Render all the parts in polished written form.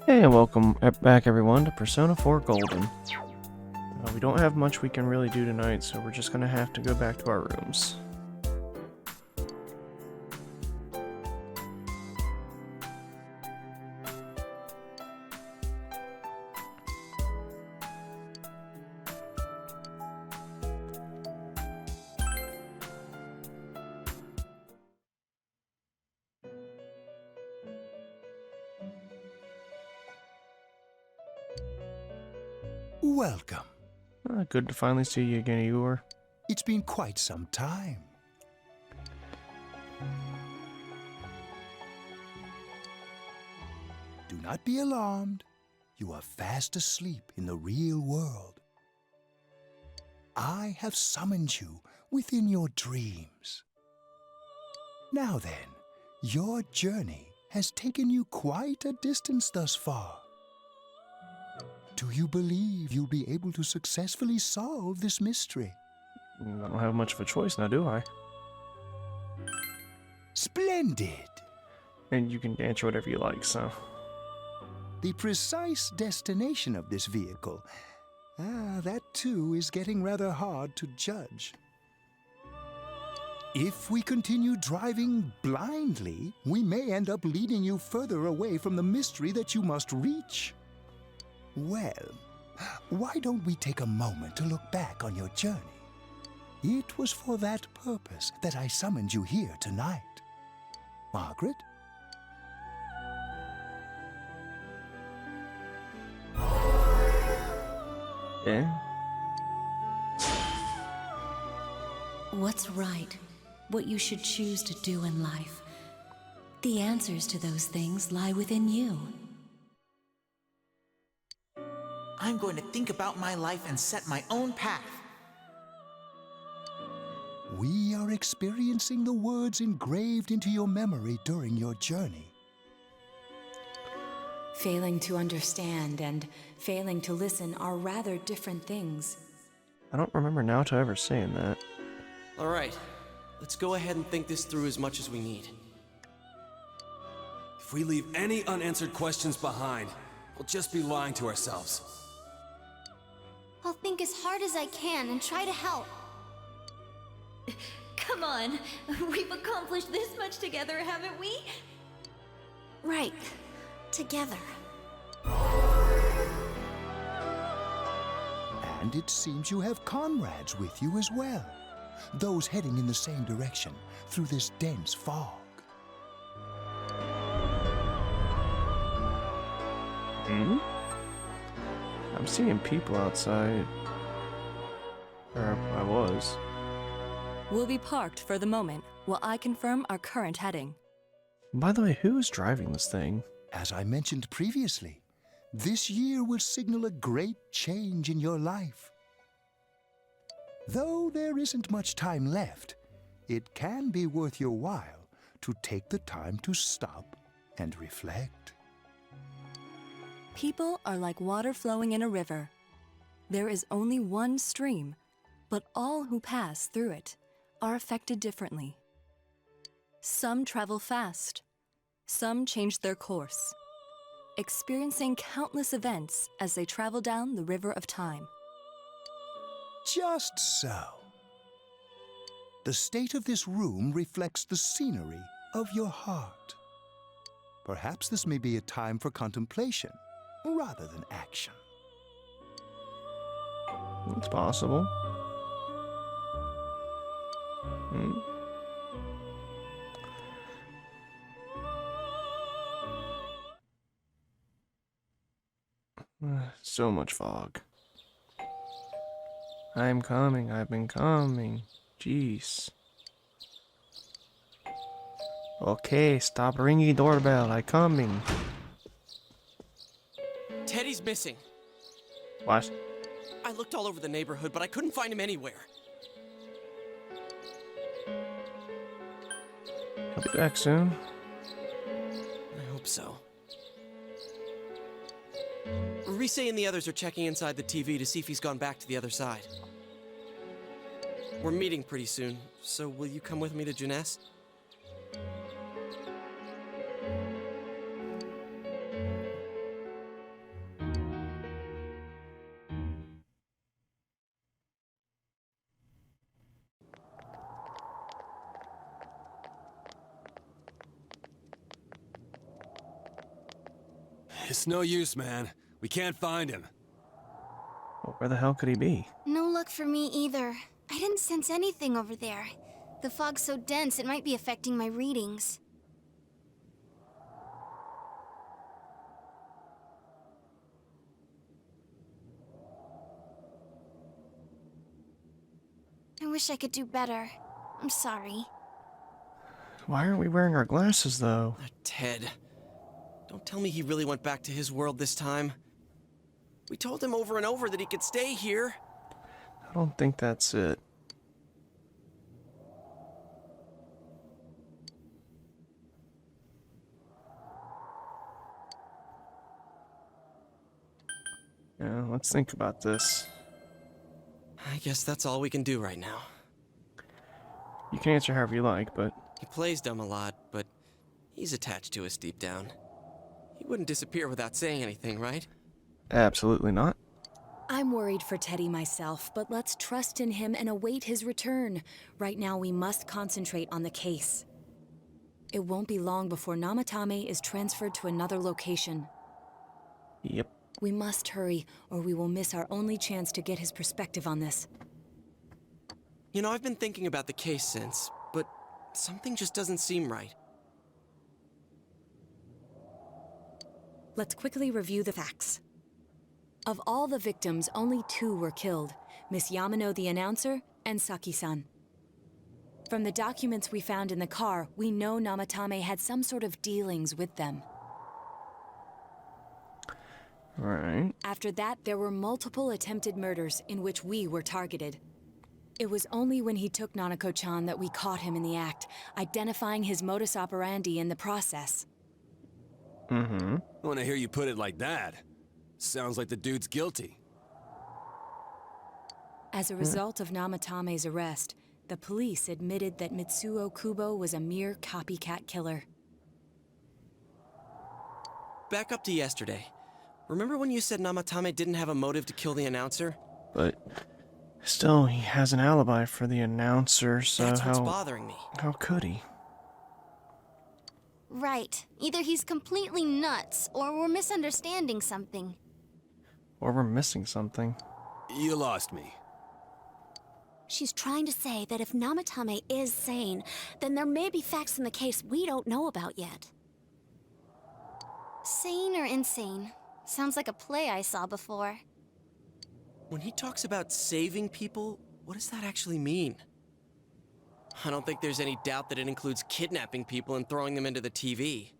Hey, and welcome back everyone to Persona 4 Golden. We don't have much we can really do tonight, so we're just gonna have to go back to our rooms. Welcome. Good to finally see you again, Igor. It's been quite some time. Do not be alarmed. You are fast asleep in the real world. I have summoned you within your dreams. Now then, your journey has taken you quite a distance thus far. Do you believe you'll be able to successfully solve this mystery? I don't have much of a choice now, do I? Splendid! And you can answer whatever you like, so... The precise destination of this vehicle, that too is getting rather hard to judge. If we continue driving blindly, we may end up leading you further away from the mystery that you must reach. Well, why don't we take a moment to look back on your journey? It was for that purpose that I summoned you here tonight. Margaret? Yeah? What's right? What you should choose to do in life. The answers to those things lie within you. I'm going to think about my life and set my own path. We are experiencing the words engraved into your memory during your journey. Failing to understand and failing to listen are rather different things. I don't remember Naoto ever saying that. Alright, let's go ahead and think this through as much as we need. If we leave any unanswered questions behind, we'll just be lying to ourselves. I'll think as hard as I can and try to help. Come on, we've accomplished this much together, haven't we? Right. Together. And it seems you have comrades with you as well. Those heading in the same direction through this dense fog. Hmm? I'm seeing people outside. Or I was. We'll be parked for the moment while I confirm our current heading. By the way, who's driving this thing? As I mentioned previously, this year will signal a great change in your life. Though there isn't much time left, it can be worth your while to take the time to stop and reflect. People are like water flowing in a river. There is only one stream, but all who pass through it are affected differently. Some travel fast, some change their course, experiencing countless events as they travel down the river of time. Just so. The state of this room reflects the scenery of your heart. Perhaps this may be a time for contemplation rather than action. It's possible. So much fog. I'm coming, I've been coming. Jeez. Okay, stop ringing doorbell, I'm coming. Teddy's missing. What? I looked all over the neighborhood, but I couldn't find him anywhere. I'll be back soon. I hope so. Rise and the others are checking inside the TV to see if he's gone back to the other side. We're meeting pretty soon, so will you come with me to Junes? It's no use, man. We can't find him. Well, where the hell could he be? No luck for me either. I didn't sense anything over there. The fog's so dense it might be affecting my readings. I wish I could do better. I'm sorry. Why aren't we wearing our glasses, though? Ted. Don't tell me he really went back to his world this time. We told him over and over that he could stay here. I don't think that's it. Yeah, let's think about this. I guess that's all we can do right now. You can answer however you like, but He plays dumb a lot, but he's attached to us deep down. He wouldn't disappear without saying anything, right? absolutely not. I'm worried for Teddy myself, but let's trust in him and await his return. Right now, we must concentrate on the case. It won't be long before Namatame is transferred to another location. Yep. We must hurry, or we will miss our only chance to get his perspective on this. You know, I've been thinking about the case since, but something just doesn't seem right. Let's quickly review the facts. Of all the victims, only 2 were killed, Miss Yamano the announcer and Saki-san. From the documents we found in the car, we know Namatame had some sort of dealings with them. Right. After that, there were multiple attempted murders in which we were targeted. It was only when he took Nanako-chan that we caught him in the act, identifying his modus operandi in the process. Mm-hmm. When I hear you put it like that, sounds like the dude's guilty. As a result of Namatame's arrest, the police admitted that Mitsuo Kubo was a mere copycat killer. Back up to yesterday. Remember when you said Namatame didn't have a motive to kill the announcer? But still, he has an alibi for the announcer, so That's what's how bothering me. could he? Right. Either he's completely nuts, or we're misunderstanding something. Or we're missing something. You lost me. She's trying to say that if Namatame is sane, then there may be facts in the case we don't know about yet. Sane or insane? Sounds like a play I saw before. When he talks about saving people, what does that actually mean? I don't think there's any doubt that it includes kidnapping people and throwing them into the TV.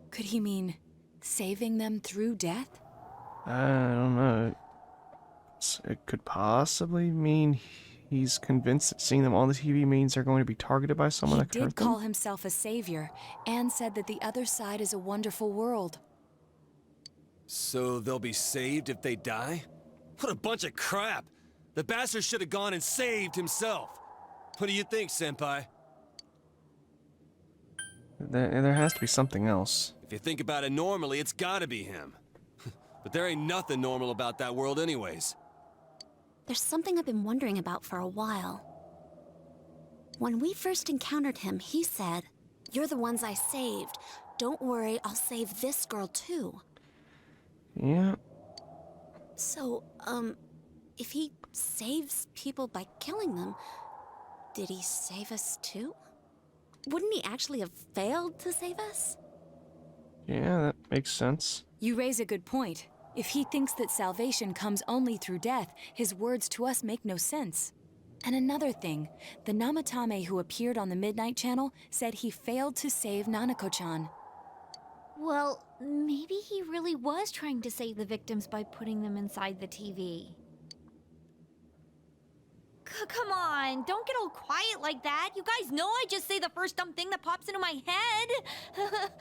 Could he mean saving them through death? I don't know. It could possibly mean he's convinced that seeing them on the TV means they're going to be targeted by someone He that could did hurt them. call himself a savior, and said that the other side is a wonderful world. So they'll be saved if they die? What a bunch of crap! The bastard should have gone and saved himself. What do you think, Senpai? There has to be something else. If you think about it normally, it's gotta be him. But there ain't nothing normal about that world anyways. There's something I've been wondering about for a while. When we first encountered him, he said, "You're the ones I saved. Don't worry, I'll save this girl too." Yeah. So, if he saves people by killing them, did he save us too? Wouldn't he actually have failed to save us? Yeah, that makes sense. You raise a good point. If he thinks that salvation comes only through death, his words to us make no sense. And another thing, the Namatame who appeared on the Midnight Channel said he failed to save Nanako-chan. Well, maybe he really was trying to save the victims by putting them inside the TV. Come on, don't get all quiet like that. You guys know I just say the first dumb thing that pops into my head.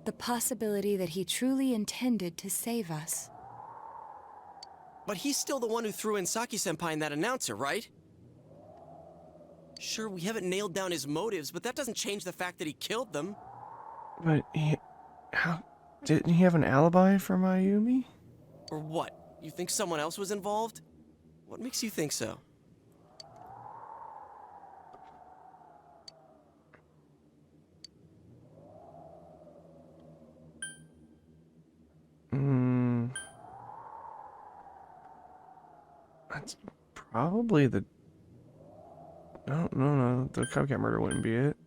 The possibility that he truly intended to save us. But he's still the one who threw in Saki-senpai and that announcer, right? Sure, we haven't nailed down his motives, but that doesn't change the fact that he killed them. But didn't he have an alibi for Mayumi? Or what? You think someone else was involved? What makes you think so? Probably the... No. The copycat murder wouldn't be it.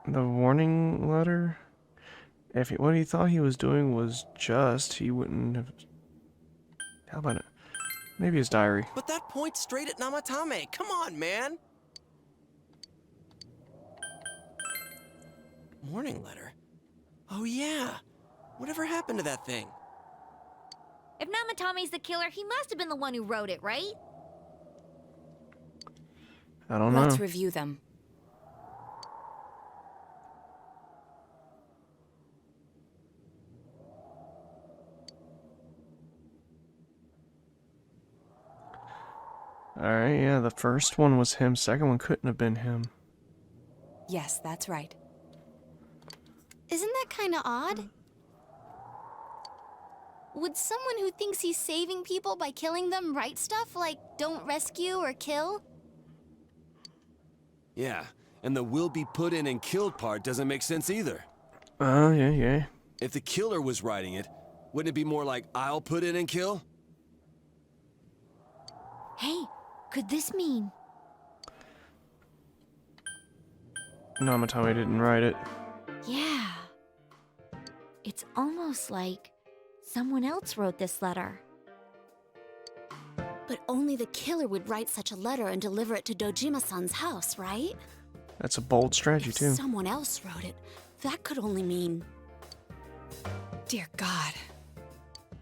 The warning letter? If what he thought he was doing was just, he wouldn't have... How about it? Maybe his diary. But that points straight at Namatame. Come on, man. Warning letter? Oh, yeah. Whatever happened to that thing? If Namatame's the killer, he must have been the one who wrote it, right? I don't know. Let's review them. Alright, yeah, the first one was him. Second one couldn't have been him. Yes, that's right. Isn't that kind of odd? Would someone who thinks he's saving people by killing them write stuff like don't rescue or kill? Yeah, and the will be put in and killed part doesn't make sense either. Oh, yeah. If the killer was writing it, wouldn't it be more like I'll put in and kill? Hey, could this mean... Namatame didn't write it. Yeah. It's almost like someone else wrote this letter. But only the killer would write such a letter and deliver it to Dojima-san's house, right? That's a bold strategy, If too. someone else wrote it, that could only mean... Dear God.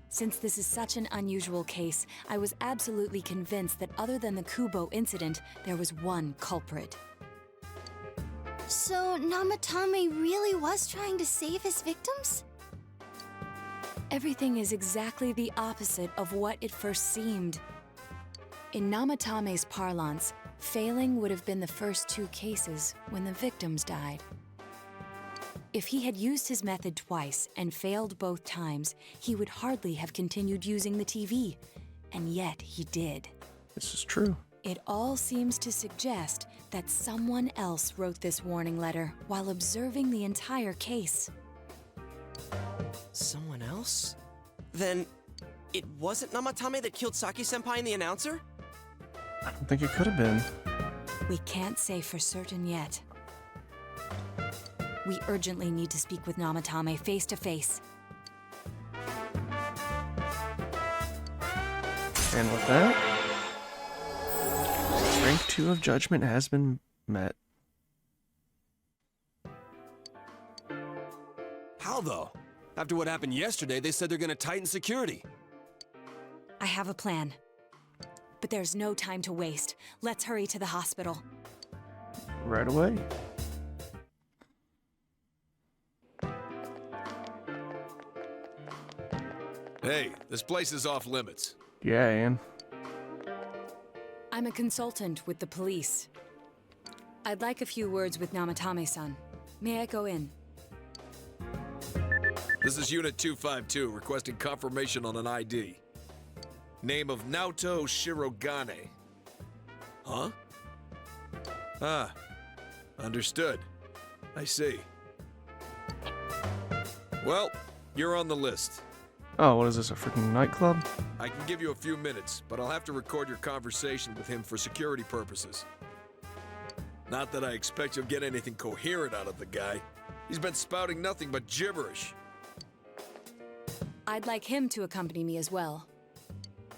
Since this is such an unusual case, I was absolutely convinced that other than the Kubo incident, there was one culprit. So Namatame really was trying to save his victims? Everything is exactly the opposite of what it first seemed. In Namatame's parlance, failing would have been the first two cases when the victims died. If he had used his method twice and failed both times, he would hardly have continued using the TV. And yet he did. This is true. It all seems to suggest that someone else wrote this warning letter while observing the entire case. Someone else? Then it wasn't Namatame that killed Saki-senpai and the announcer? I don't think it could have been. We can't say for certain yet. We urgently need to speak with Namatame face to face. And with that, rank 2 of judgment has been met. How though? After what happened yesterday, they said they're gonna tighten security. I have a plan. But there's no time to waste. Let's hurry to the hospital. Right away. Hey, this place is off limits. Yeah, Anne. I'm a consultant with the police. I'd like a few words with Namatame-san. May I go in? This is Unit 252, requesting confirmation on an ID. Name of Naoto Shirogane. Huh? Ah, understood. I see. Well, you're on the list. Oh, what is this, a freaking nightclub? I can give you a few minutes, but I'll have to record your conversation with him for security purposes. Not that I expect you'll get anything coherent out of the guy. He's been spouting nothing but gibberish. I'd like him to accompany me as well.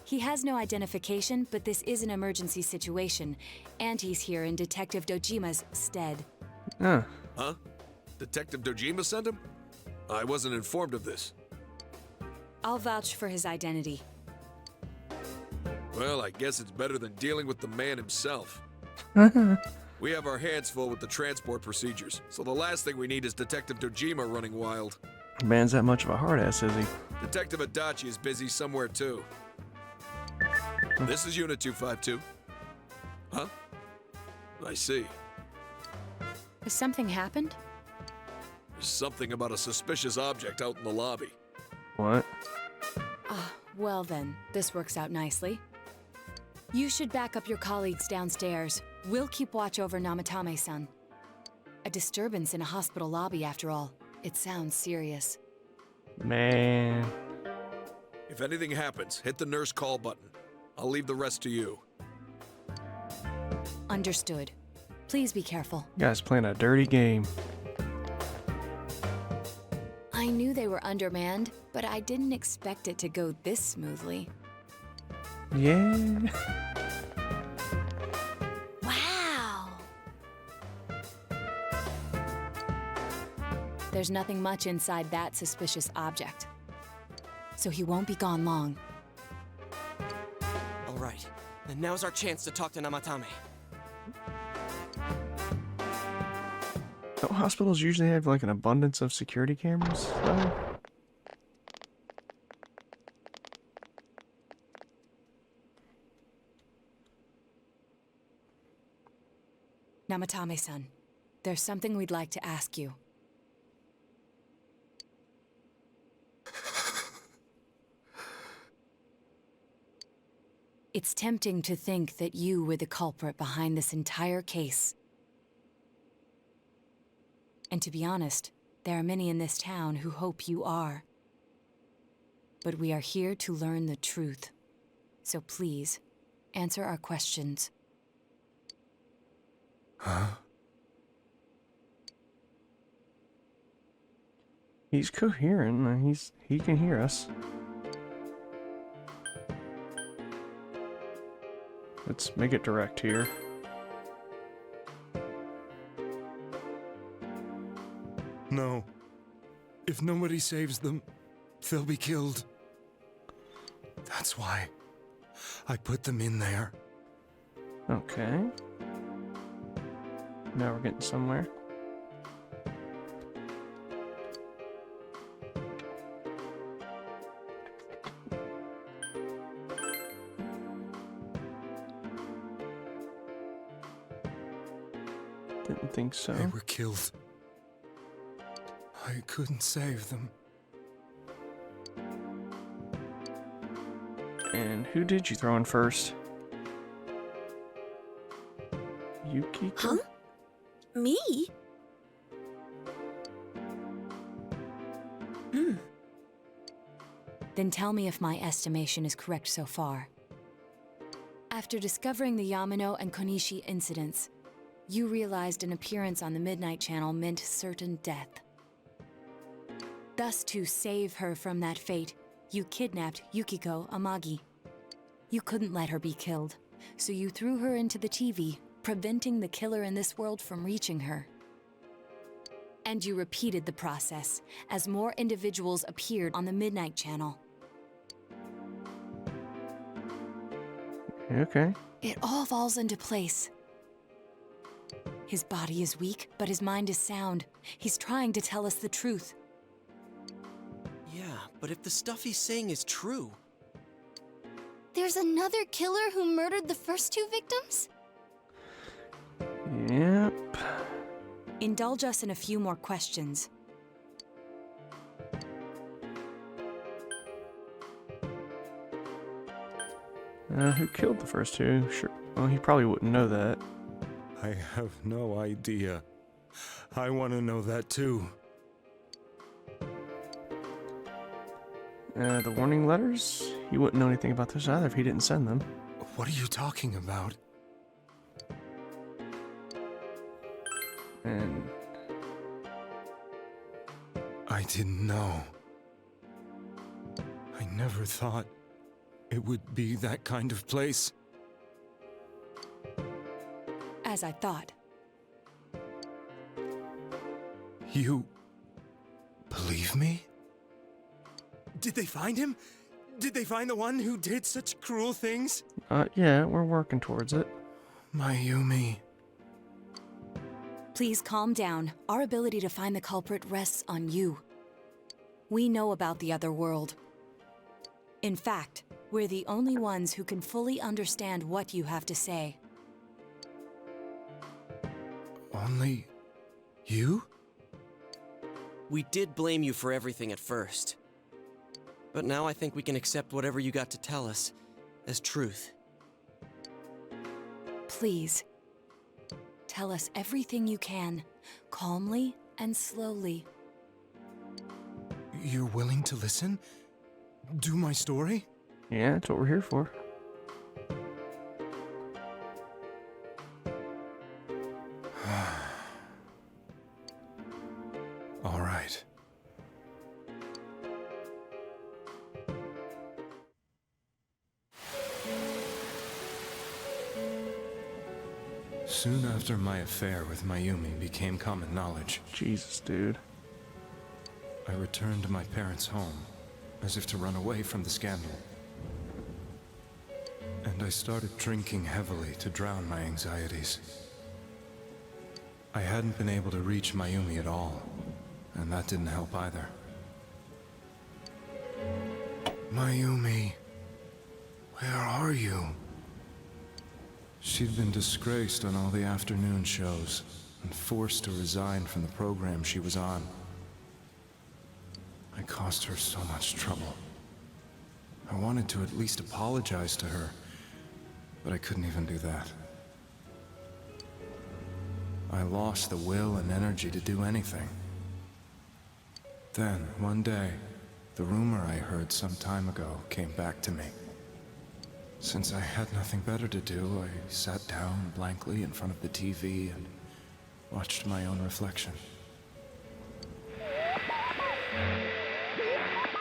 He has no identification, but this is an emergency situation, and he's here in Detective Dojima's stead. Huh. Huh? Detective Dojima sent him? I wasn't informed of this. I'll vouch for his identity. Well, I guess it's better than dealing with the man himself. We have our hands full with the transport procedures, so the last thing we need is Detective Dojima running wild. Man's that much of a hard ass, is he? Detective Adachi is busy somewhere too. This is Unit 252. Huh? I see. Has something happened? There's something about a suspicious object out in the lobby. What? Ah, well then, this works out nicely. You should back up your colleagues downstairs. We'll keep watch over Namatame-san. A disturbance in a hospital lobby, after all. It sounds serious. Man. If anything happens, hit the nurse call button. I'll leave the rest to you. Understood. Please be careful. You guys playing a dirty game. I knew they were undermanned, but I didn't expect it to go this smoothly. Yeah. Wow! There's nothing much inside that suspicious object. So he won't be gone long. All right, and now's our chance to talk to Namatame. Don't hospitals usually have like an abundance of security cameras, though? Namatame-san, there's something we'd like to ask you. It's tempting to think that you were the culprit behind this entire case. And to be honest, there are many in this town who hope you are. But we are here to learn the truth. So please, answer our questions. Huh? He's coherent. He can hear us. Let's make it direct here. No. If nobody saves them, they'll be killed. That's why I put them in there. Okay. Now we're getting somewhere. Didn't think so. They were killed. I couldn't save them. And who did you throw in first? Yukiko? Huh? Me? Then tell me if my estimation is correct so far. After discovering the Yamano and Konishi incidents, you realized an appearance on the Midnight Channel meant certain death. Thus, to save her from that fate, you kidnapped Yukiko Amagi. You couldn't let her be killed, so you threw her into the TV, preventing the killer in this world from reaching her. And you repeated the process as more individuals appeared on the Midnight Channel. Okay. It all falls into place. His body is weak, but his mind is sound. He's trying to tell us the truth. Yeah, but if the stuff he's saying is true... There's another killer who murdered the first two victims? Yep. Indulge us in a few more questions. Who killed the first two? Sure. Well, he probably wouldn't know that. I have no idea. I want to know that too. The warning letters? He wouldn't know anything about this either if he didn't send them. What are you talking about? And I didn't know. I never thought it would be that kind of place. As I thought. You believe me? Did they find him? Did they find the one who did such cruel things? yeah, we're working towards it. Mayumi. Please calm down. Our ability to find the culprit rests on you. We know about the other world. In fact, we're the only ones who can fully understand what you have to say. Only you? We did blame you for everything at first. But now I think we can accept whatever you got to tell us as truth. Please, tell us everything you can, calmly and slowly. You're willing to listen? Do my story? Yeah, that's what we're here for. All right. Soon after my affair with Mayumi became common knowledge, Jesus, dude. I returned to my parents' home, as if to run away from the scandal. And I started drinking heavily to drown my anxieties. I hadn't been able to reach Mayumi at all, and that didn't help either. Mayumi, where are you? She'd been disgraced on all the afternoon shows and forced to resign from the program she was on. I caused her so much trouble. I wanted to at least apologize to her, but I couldn't even do that. I lost the will and energy to do anything. Then, one day, the rumor I heard some time ago came back to me. Since I had nothing better to do, I sat down blankly in front of the TV and watched my own reflection.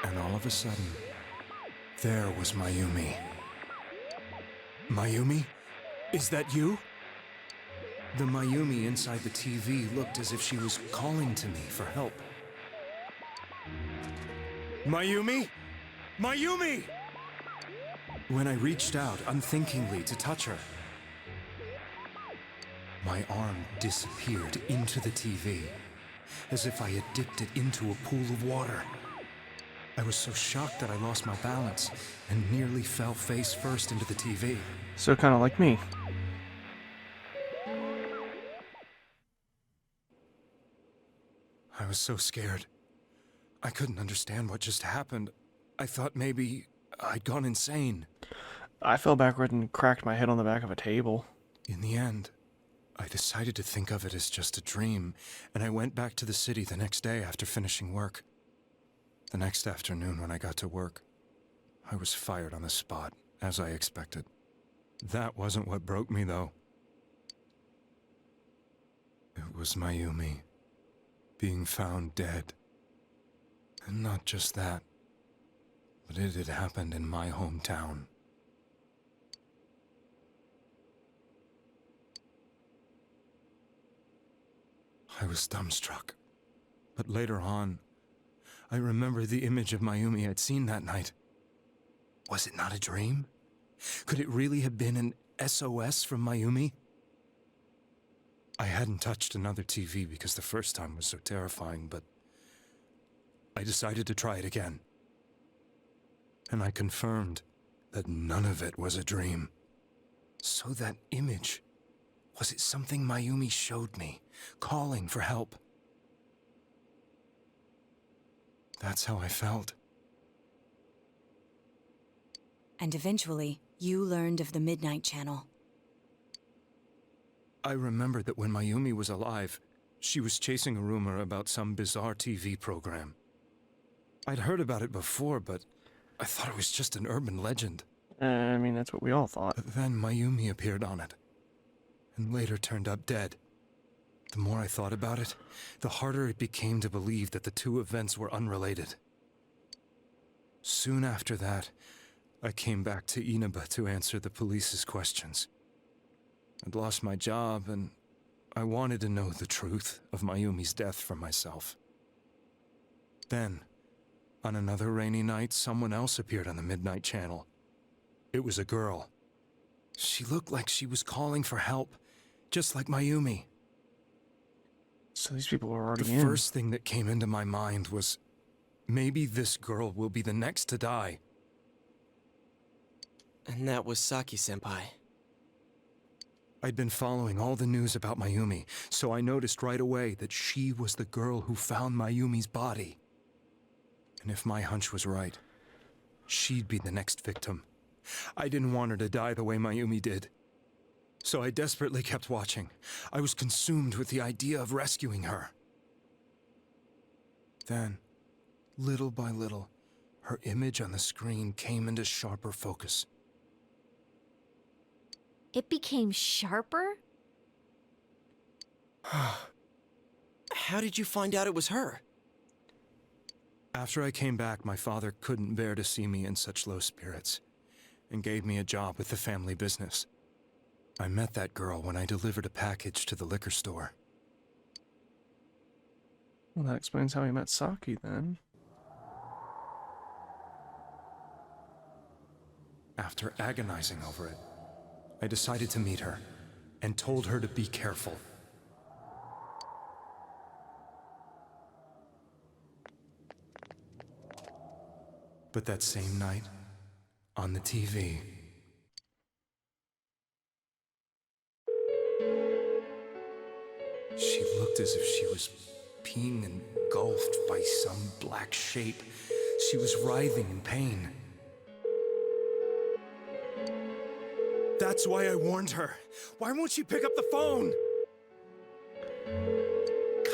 And all of a sudden, there was Mayumi. Mayumi? Is that you? The Mayumi inside the TV looked as if she was calling to me for help. Mayumi? Mayumi! When I reached out unthinkingly to touch her, my arm disappeared into the TV, as if I had dipped it into a pool of water. I was so shocked that I lost my balance and nearly fell face first into the TV. So kind of like me. I was so scared. I couldn't understand what just happened. I thought maybe I'd gone insane. I fell backward and cracked my head on the back of a table. In the end, I decided to think of it as just a dream, and I went back to the city the next day after finishing work. The next afternoon when I got to work, I was fired on the spot, as I expected. That wasn't what broke me, though. It was Mayumi being found dead. And not just that, but it had happened in my hometown. I was dumbstruck. But later on, I remembered the image of Mayumi I'd seen that night. Was it not a dream? Could it really have been an SOS from Mayumi? I hadn't touched another TV because the first time was so terrifying, but I decided to try it again. And I confirmed that none of it was a dream. So that image, was it something Mayumi showed me, calling for help? That's how I felt. And eventually, you learned of the Midnight Channel. I remembered that when Mayumi was alive, she was chasing a rumor about some bizarre TV program. I'd heard about it before, but I thought it was just an urban legend. I mean, that's what we all thought. But then Mayumi appeared on it, and later turned up dead. The more I thought about it, the harder it became to believe that the two events were unrelated. Soon after that, I came back to Inaba to answer the police's questions. I'd lost my job, and I wanted to know the truth of Mayumi's death for myself. Then, on another rainy night, someone else appeared on the Midnight Channel. It was a girl. She looked like she was calling for help, just like Mayumi. So these people were already in. The first thing that came into my mind was, maybe this girl will be the next to die. And that was Saki-senpai. I'd been following all the news about Mayumi, so I noticed right away that she was the girl who found Mayumi's body. And if my hunch was right, she'd be the next victim. I didn't want her to die the way Mayumi did. So I desperately kept watching. I was consumed with the idea of rescuing her. Then, little by little, her image on the screen came into sharper focus. It became sharper? How did you find out it was her? After I came back, my father couldn't bear to see me in such low spirits, and gave me a job with the family business. I met that girl when I delivered a package to the liquor store. Well, that explains how he met Saki then. After agonizing over it, I decided to meet her, and told her to be careful. But that same night, on the TV, she looked as if she was being engulfed by some black shape. She was writhing in pain. That's why I warned her. Why won't she pick up the phone?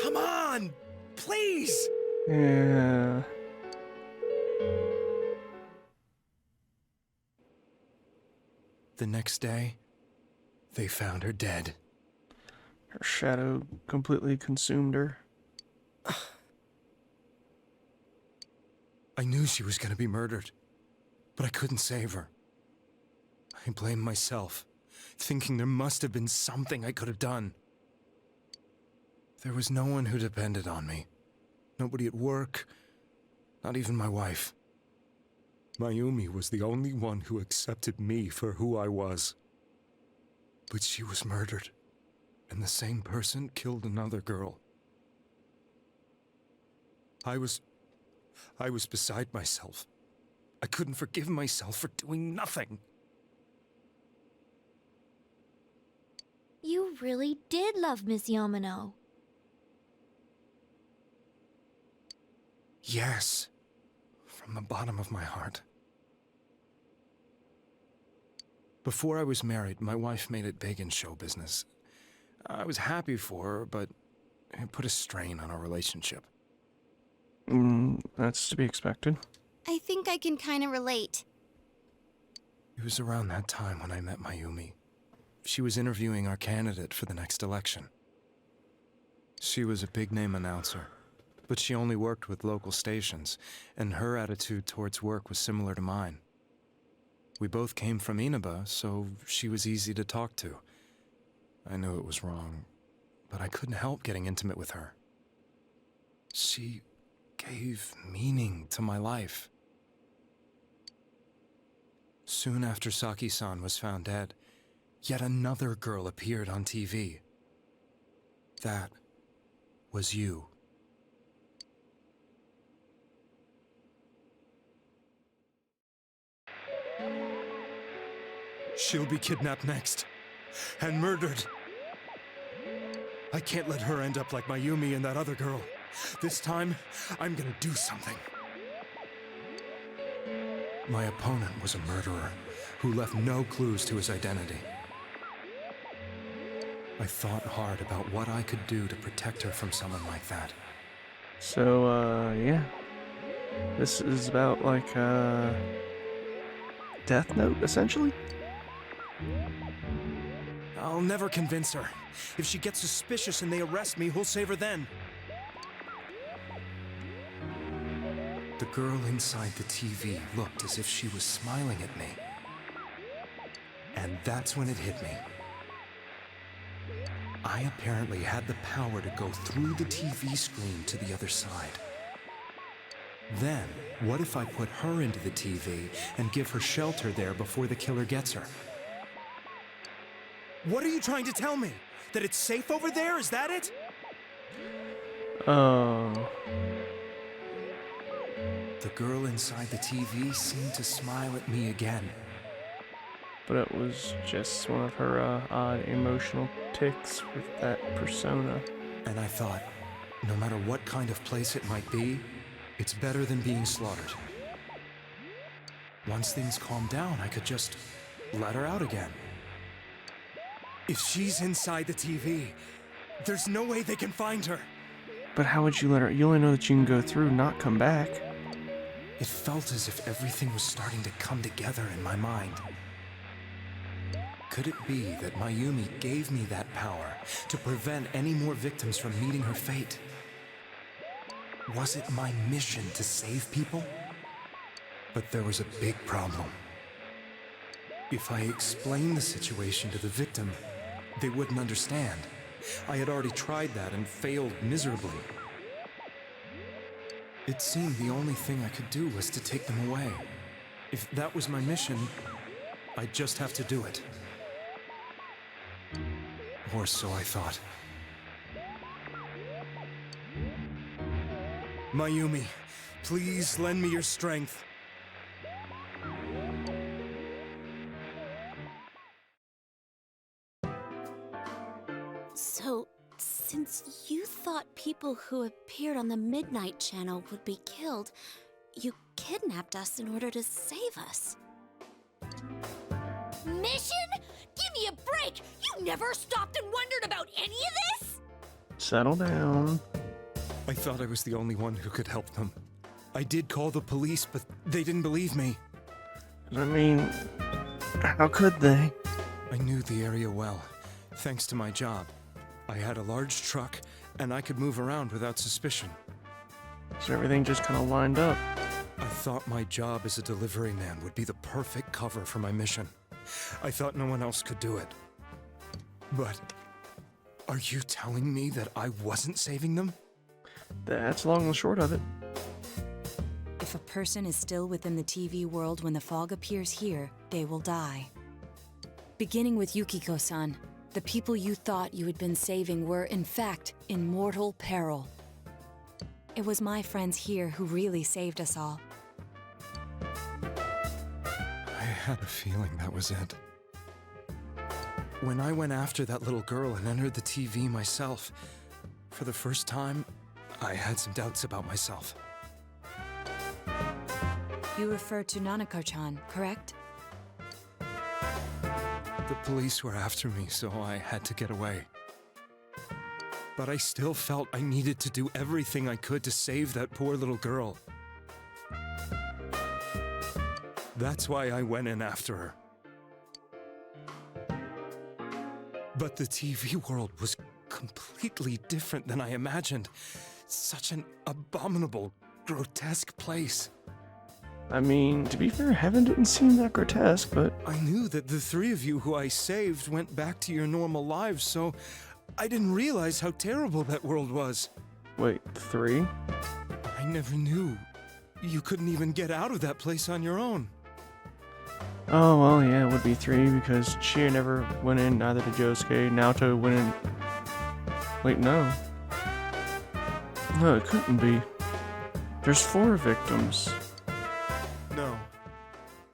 Come on! Please! Yeah. The next day, they found her dead. Her shadow completely consumed her. I knew she was going to be murdered, but I couldn't save her. I blamed myself, thinking there must have been something I could have done. There was no one who depended on me. Nobody at work, not even my wife. Mayumi was the only one who accepted me for who I was. But she was murdered, and the same person killed another girl. I was beside myself. I couldn't forgive myself for doing nothing. You really did love Miss Yamano. Yes, from the bottom of my heart. Before I was married, my wife made it big in show business. I was happy for her, but it put a strain on our relationship. That's to be expected. I think I can kind of relate. It was around that time when I met Mayumi. She was interviewing our candidate for the next election. She was a big-name announcer, but she only worked with local stations, and her attitude towards work was similar to mine. We both came from Inaba, so she was easy to talk to. I knew it was wrong, but I couldn't help getting intimate with her. She gave meaning to my life. Soon after Saki-san was found dead, yet another girl appeared on TV. That was you. She'll be kidnapped next, and murdered. I can't let her end up like Mayumi and that other girl. This time, I'm gonna do something. My opponent was a murderer who left no clues to his identity. I thought hard about what I could do to protect her from someone like that. So, yeah. This is about, like, Death Note, essentially? I'll never convince her. If she gets suspicious and they arrest me, who'll save her then? The girl inside the TV looked as if she was smiling at me. And that's when it hit me. I apparently had the power to go through the TV screen to the other side. Then, what if I put her into the TV and give her shelter there before the killer gets her? What are you trying to tell me? That it's safe over there? Is that it? Oh. The girl inside the TV seemed to smile at me again. But it was just one of her odd emotional tics with that persona. And I thought, no matter what kind of place it might be, it's better than being slaughtered. Once things calmed down, I could just let her out again. If she's inside the TV, there's no way they can find her. But how would you let her? You only know that you can go through, not come back. It felt as if everything was starting to come together in my mind. Could it be that Mayumi gave me that power to prevent any more victims from meeting her fate? Was it my mission to save people? But there was a big problem. If I explained the situation to the victim, they wouldn't understand. I had already tried that and failed miserably. It seemed the only thing I could do was to take them away. If that was my mission, I'd just have to do it. Or so I thought. Mayumi, please lend me your strength. So, since you thought people who appeared on the Midnight Channel would be killed, you kidnapped us in order to save us. Mission? Give me a break! You never stopped and wondered about any of this? Settle down. I thought I was the only one who could help them. I did call the police, but they didn't believe me. I mean, how could they? I knew the area well, thanks to my job. I had a large truck, and I could move around without suspicion. So everything just kind of lined up. I thought my job as a delivery man would be the perfect cover for my mission. I thought no one else could do it. But are you telling me that I wasn't saving them? That's long and short of it. If a person is still within the TV world when the fog appears here, they will die. Beginning with Yukiko-san, the people you thought you had been saving were, in fact, in mortal peril. It was my friends here who really saved us all. I had a feeling that was it. When I went after that little girl and entered the TV myself, for the first time, I had some doubts about myself. You refer to Nanako-chan, correct? The police were after me, so I had to get away. But I still felt I needed to do everything I could to save that poor little girl. That's why I went in after her. But the TV world was completely different than I imagined. Such an abominable, grotesque place. I mean, to be fair, heaven didn't seem that grotesque, but... I knew that the three of you who I saved went back to your normal lives, so I didn't realize how terrible that world was. Wait, 3? I never knew. You couldn't even get out of that place on your own. Oh, well, yeah, it would be 3, because Chie never went in, neither did Yosuke. Naoto went in... Wait, no. No, it couldn't be. There's 4 victims. No.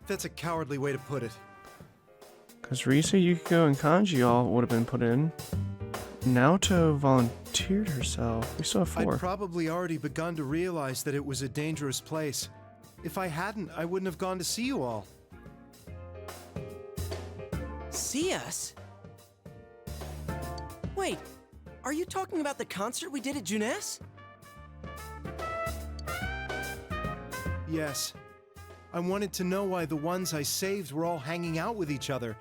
That's a cowardly way to put it. Because Risa, Yukiko, and Kanji all would have been put in. Naoto volunteered herself. We saw 4. I'd probably already begun to realize that it was a dangerous place. If I hadn't, I wouldn't have gone to see you all. See us? Wait, are you talking about the concert we did at Junes? Yes. I wanted to know why the ones I saved were all hanging out with each other,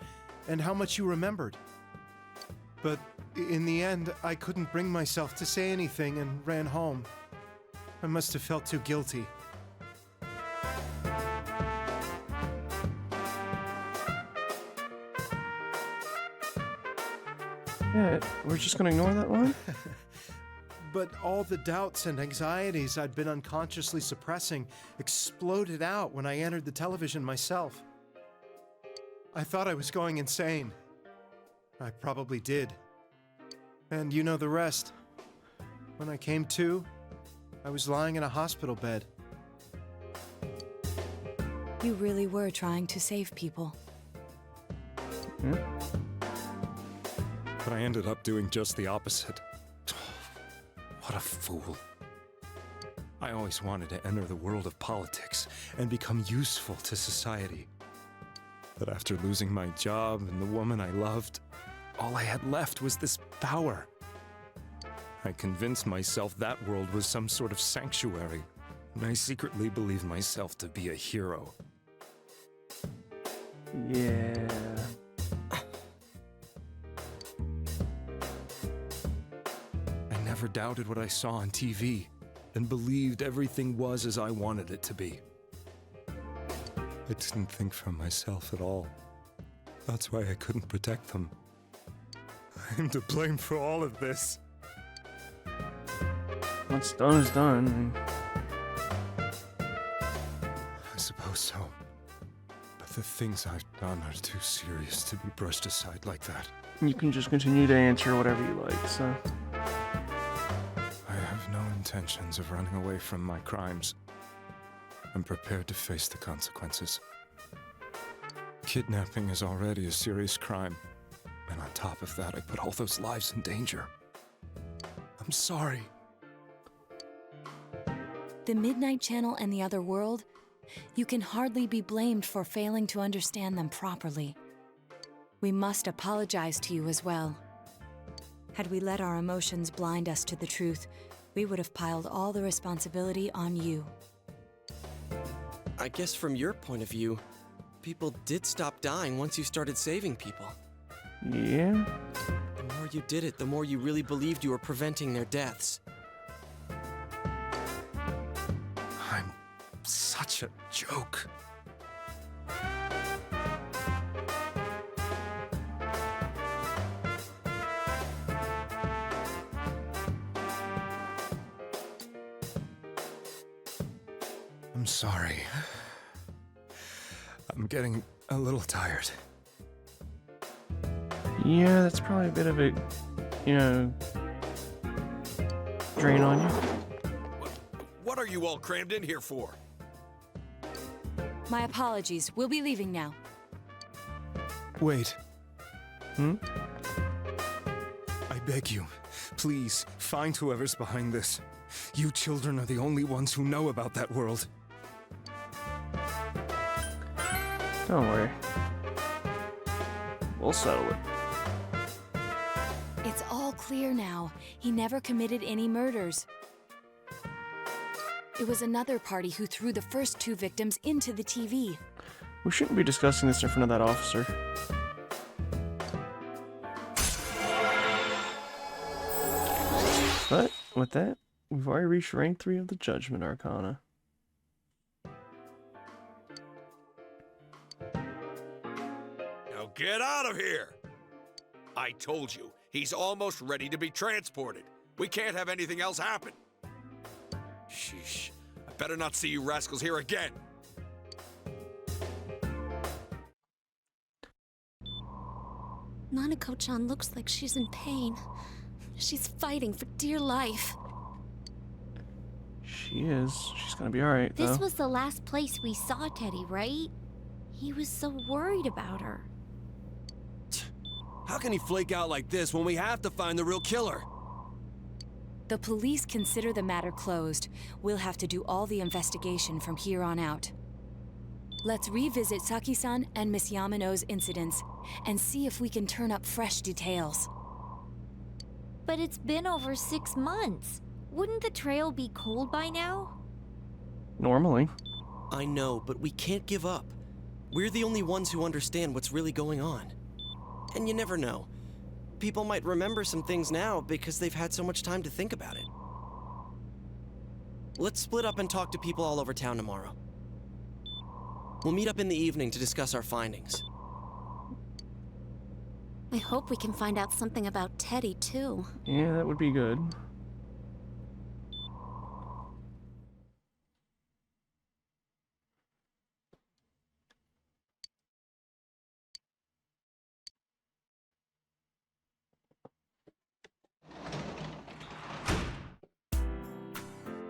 and how much you remembered. But in the end, I couldn't bring myself to say anything and ran home. I must have felt too guilty. Yeah, we're just gonna ignore that one? But all the doubts and anxieties I'd been unconsciously suppressing exploded out when I entered the television myself. I thought I was going insane. I probably did. And you know the rest. When I came to, I was lying in a hospital bed. You really were trying to save people. Hmm? But I ended up doing just the opposite. What a fool. I always wanted to enter the world of politics and become useful to society. But after losing my job and the woman I loved, all I had left was this power. I convinced myself that world was some sort of sanctuary, and I secretly believed myself to be a hero. Yeah. I never doubted what I saw on TV, and believed everything was as I wanted it to be. I didn't think for myself at all. That's why I couldn't protect them. I'm to blame for all of this. What's done is done. I suppose so. But the things I've done are too serious to be brushed aside like that. You can just continue to answer whatever you like, so. I have no intentions of running away from my crimes. I'm prepared to face the consequences. Kidnapping is already a serious crime, and on top of that, I put all those lives in danger. I'm sorry. The Midnight Channel and the other world, you can hardly be blamed for failing to understand them properly. We must apologize to you as well. Had we let our emotions blind us to the truth, we would have piled all the responsibility on you. I guess from your point of view, people did stop dying once you started saving people. Yeah? The more you did it, the more you really believed you were preventing their deaths. I'm such a joke. I'm sorry. I'm getting a little tired. Yeah, that's probably a bit of a, drain on you. What are you all crammed in here for? My apologies. We'll be leaving now. Wait. Hmm? I beg you, please, find whoever's behind this. You children are the only ones who know about that world. Don't worry. We'll settle it. It's all clear now. He never committed any murders. It was another party who threw the first 2 victims into the TV. We shouldn't be discussing this in front of that officer. But, with that, we've already reached rank 3 of the Judgment Arcana. Now get out of here! I told you, he's almost ready to be transported. We can't have anything else happen. Sheesh. I better not see you rascals here again. Nanako-chan looks like she's in pain. She's fighting for dear life. She is. She's gonna be alright, though. This was the last place we saw Teddy, right? He was so worried about her. How can he flake out like this when we have to find the real killer? The police consider the matter closed. We'll have to do all the investigation from here on out. Let's revisit Saki-san and Miss Yamano's incidents and see if we can turn up fresh details. But it's been over 6 months. Wouldn't the trail be cold by now? Normally. I know, but we can't give up. We're the only ones who understand what's really going on. And you never know. People might remember some things now because they've had so much time to think about it. Let's split up and talk to people all over town tomorrow. We'll meet up in the evening to discuss our findings. I hope we can find out something about Teddy, too. Yeah, that would be good.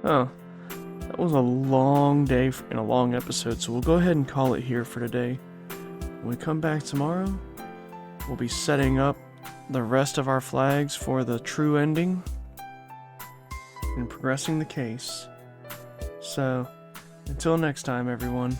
Oh, that was a long day and a long episode, so we'll go ahead and call it here for today. When we come back tomorrow, we'll be setting up the rest of our flags for the true ending and progressing the case. So, until next time, everyone.